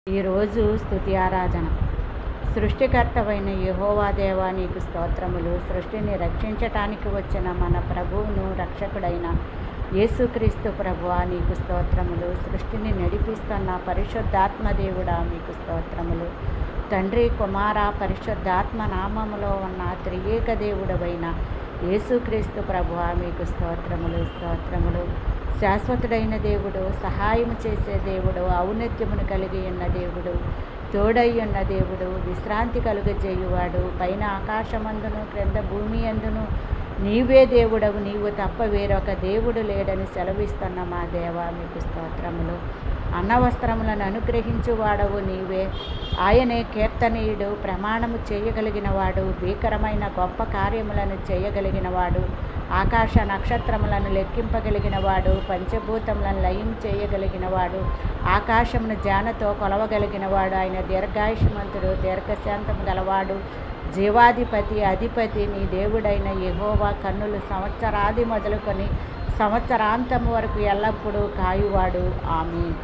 ఈరోజు స్తుతి ఆరాధన. సృష్టికర్తవైన యెహోవా దేవా, నీకు స్తోత్రములు. సృష్టిని రక్షించటానికి వచ్చిన మన ప్రభువును రక్షకుడైన యేసుక్రీస్తు ప్రభువా, నీకు స్తోత్రములు. సృష్టిని నడిపిస్తున్న పరిశుద్ధాత్మ దేవుడా, మీకు స్తోత్రములు. తండ్రి, కుమార, పరిశుద్ధాత్మ నామములో ఉన్న త్రియేక దేవుడవైన యేసుక్రీస్తు ప్రభువా, మీకు స్తోత్రములు, స్తోత్రములు. శాశ్వతుడైన దేవుడు, సహాయం చేసే దేవుడు, ఔన్నత్యమును కలిగి ఉన్న దేవుడు, తోడై ఉన్న దేవుడు, విశ్రాంతి కలుగజేయువాడు, పైన ఆకాశమందును క్రింద భూమి అందును నీవే దేవుడవు, నీవు తప్ప వేరొక దేవుడు లేడని సెలవిస్తున్న మా దేవా, మీకు స్తోత్రములు. అన్నవస్త్రములను అనుగ్రహించువాడవు నీవే. ఆయనే కీర్తనీయుడు, ప్రమాణము చేయగలిగినవాడు, భీకరమైన గొప్ప కార్యములను చేయగలిగినవాడు, ఆకాశ నక్షత్రములను లెక్కింపగలిగినవాడు, పంచభూతములను లయం చేయగలిగినవాడు, ఆకాశమును జానతో కొలవగలిగినవాడు. ఆయన దీర్ఘాయుష్మంతుడు, దీర్ఘశాంతము గలవాడు, జీవాధిపతి, అధిపతి. నీ దేవుడైన యెహోవా కన్నులు సంవత్సరాది మొదలుకొని సంవత్సరాంతము వరకు ఎల్లప్పుడూ కాయువాడు. ఆమేన్.